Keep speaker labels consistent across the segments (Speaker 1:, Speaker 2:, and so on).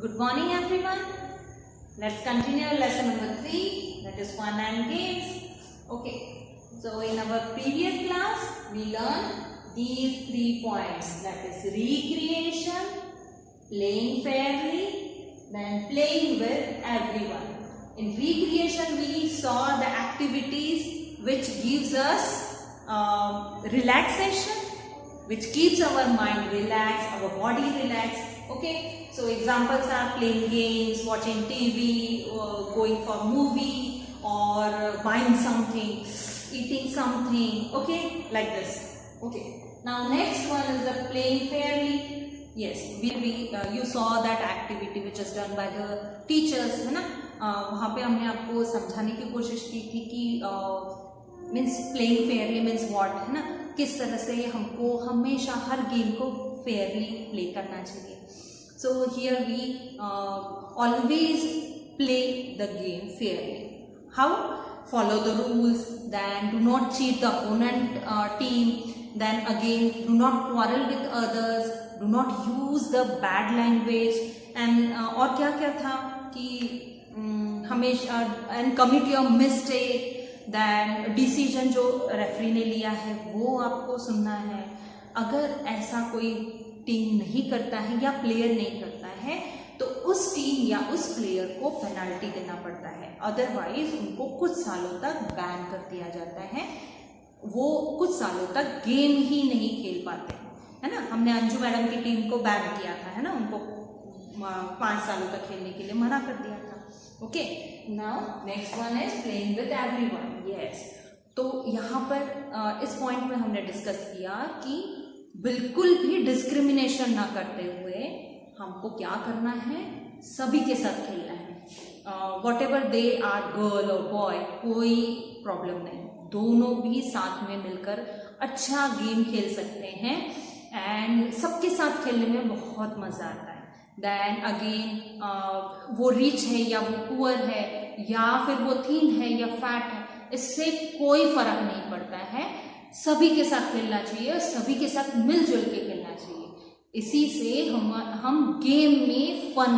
Speaker 1: Good morning everyone. Let's continue lesson number 3, that is fun and games. Okay, so in our previous class we learned these 3 points, that is recreation, playing fairly, then playing with everyone. In recreation we saw the activities which gives us relaxation, which keeps our mind relaxed, our body relaxed. Okay, so examples are playing games, watching TV, or going for movie, or buying something, eating something. Okay, like this. Okay, now next one is the playing fairly. Yes, you saw that activity which is done by the teachers, है ना? वहाँ पे हमने आपको समझाने की कोशिश की थी कि means playing Fairlie means what, है ना? किस तरह से हमको हमेशा हर गेम को फेयरली प्ले करना चाहिए. So here we always play the game fairly. How? Follow the rules, then do not cheat the opponent team, then again do not quarrel with others, do not use the bad language, and और क्या क्या था कि हमेशा and commit your mistake, then decision जो referee ने लिया है वो आपको सुनना है. अगर ऐसा कोई टीम नहीं करता है या प्लेयर नहीं करता है तो उस टीम या उस प्लेयर को पेनल्टी देना पड़ता है, अदरवाइज उनको कुछ सालों तक बैन कर दिया जाता है. वो कुछ सालों तक गेम ही नहीं खेल पाते, है ना? हमने अंजू मैडम की टीम को बैन किया था, है ना? उनको 5 सालों तक खेलने के लिए मना कर दिया था. Okay, now next one is playing with everyone. Yes, तो यहाँ पर इस पॉइंट में हमने डिस्कस किया कि बिल्कुल भी डिस्क्रिमिनेशन ना करते हुए हमको क्या करना है, सभी के साथ खेलना है. Whatever they are girl or boy, कोई प्रॉब्लम नहीं, दोनों भी साथ में मिलकर अच्छा गेम खेल सकते हैं एंड सबके साथ खेलने में बहुत मज़ा आता है. देन अगेन वो रिच है या वो पुअर है या फिर वो थिन है या फैट है, इससे कोई फर्क नहीं पड़ता है. सभी के साथ खेलना चाहिए और सभी के साथ मिलजुल के खेलना चाहिए. इसी से हम गेम में फन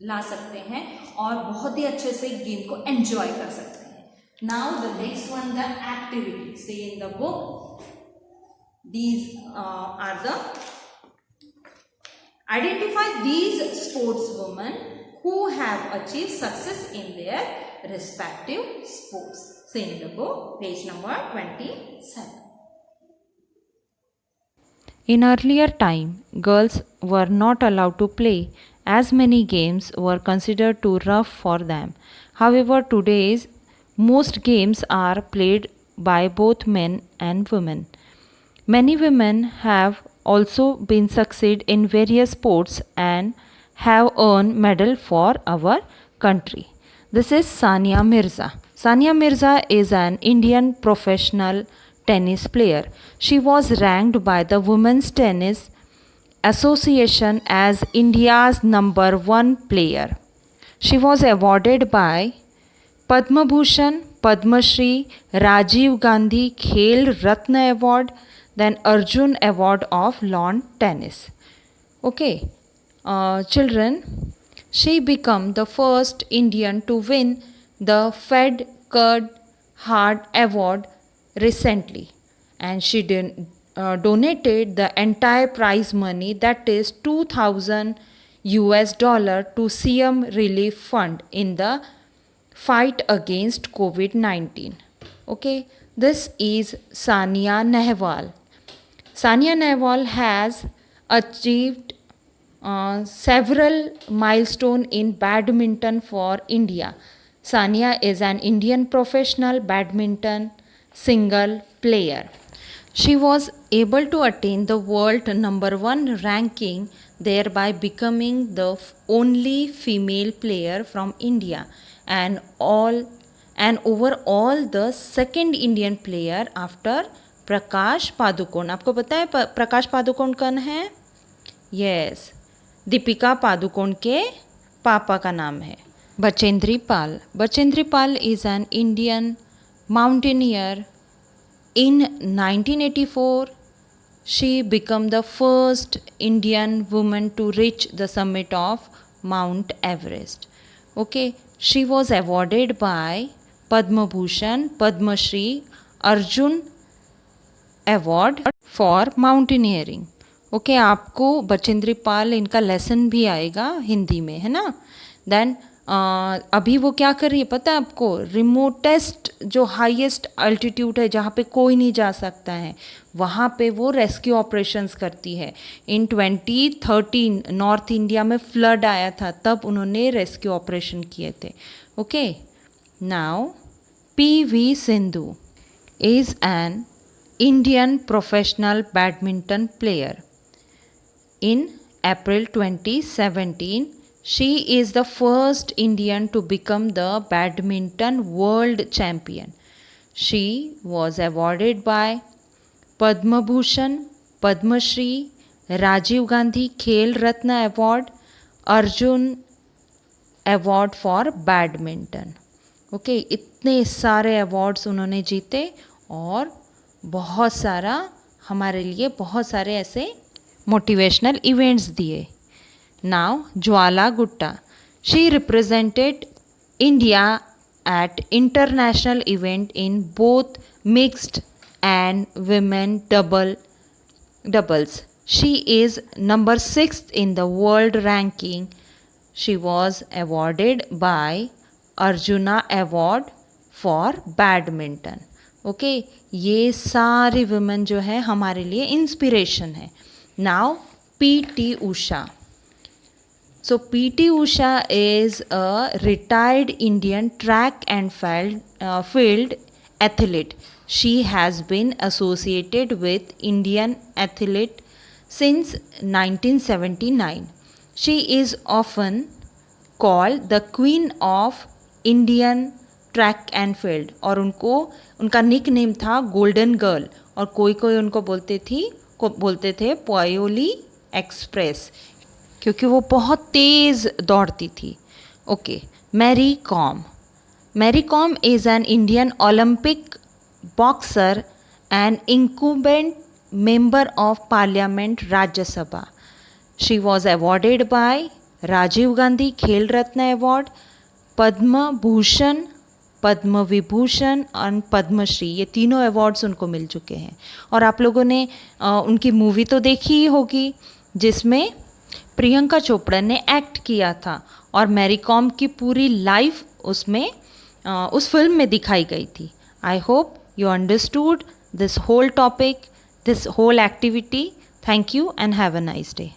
Speaker 1: ला सकते हैं और बहुत ही अच्छे से गेम को एंजॉय कर सकते हैं. Now the next one, the activity. See in the book these are the identify these sports women who have achieved success in their respective sports. Say in the book, page number 27.
Speaker 2: In earlier time, girls were not allowed to play as many games were considered too rough for them. However, today's most games are played by both men and women. Many women have also been succeed in various sports and have earned medal for our country. This is Sania Mirza. Sania Mirza is an Indian professional tennis player. She was ranked by the Women's Tennis Association as India's number 1 player. She was awarded by Padma Bhushan, Padma Shri, Rajiv Gandhi Khel Ratna Award, then Arjun Award of Lawn Tennis. Okay. Children, she became the first Indian to win the Fed Card Hart Award recently, and she donated the entire prize money, that is $2,000 to CM Relief Fund in the fight against COVID-19. Okay, this is Sania Nehwal. Sania Nehwal has achieved several milestones in badminton for India. Sania is an Indian professional badminton single player. She was able to attain the world number 1 ranking, thereby becoming the only female player from India and overall the second Indian player after Prakash Padukone. आपको पता है प्रकाश पादुकोण कौन है? Yes, Deepika Padukone के पापा का नाम है. Bachendri Pal. Bachendri Pal is an Indian mountaineer. In 1984, she became the first Indian woman to reach the summit of Mount Everest. Okay, she was awarded by Padma Bhushan, Padma Shri, Arjun Award for mountaineering. Okay आपको बचेंद्री पाल इनका lesson भी आएगा हिंदी में, है ना. Then अभी वो क्या कर रही है पता है आपको, रिमोटेस्ट जो हाईएस्ट अल्टीट्यूड है जहाँ पे कोई नहीं जा सकता है वहाँ पे वो रेस्क्यू ऑपरेशंस करती है. इन 2013 नॉर्थ इंडिया में फ्लड आया था, तब उन्होंने रेस्क्यू ऑपरेशन किए थे. Okay, now PV Sindhu is an Indian professional badminton player. In April 2017, she is the first Indian to become the badminton world champion. She was awarded by Padma Bhushan, Padma Shri, Rajiv Gandhi Khel Ratna Award, Arjun Award for Badminton. Okay, इतने सारे awards उन्होंने जीते और बहुत सारा हमारे लिए बहुत सारे ऐसे मोटिवेशनल इवेंट्स दिए. Now Jwala Gutta, she represented India at international event in both mixed and women doubles. She is number 6 in the world ranking. She was awarded by arjuna award for badminton. Okay, ये सारी women जो है हमारे लिए inspiration है. Now PT Usha. So PT Usha is a retired Indian track and field athlete. She has been associated with Indian athlete since 1979. She is often called the Queen of Indian track and field, और उनका nick name था golden girl, और कोई उनको बोलते थे Payyoli express, क्योंकि वो बहुत तेज़ दौड़ती थी. Okay, Mary Kom is an Indian Olympic boxer and incumbent member of parliament Rajya Sabha. She was awarded by Rajiv Gandhi Khel Ratna award, Padma Bhushan, Padma Vibhushan और पद्मश्री, ये तीनों अवार्ड्स उनको मिल चुके हैं. और आप लोगों ने उनकी मूवी तो देखी ही होगी जिसमें प्रियंका चोपड़ा ने एक्ट किया था, और मैरी कॉम की पूरी लाइफ उसमें उस फिल्म में दिखाई गई थी. I hope you understood this whole topic, this whole activity. Thank you and have a nice day.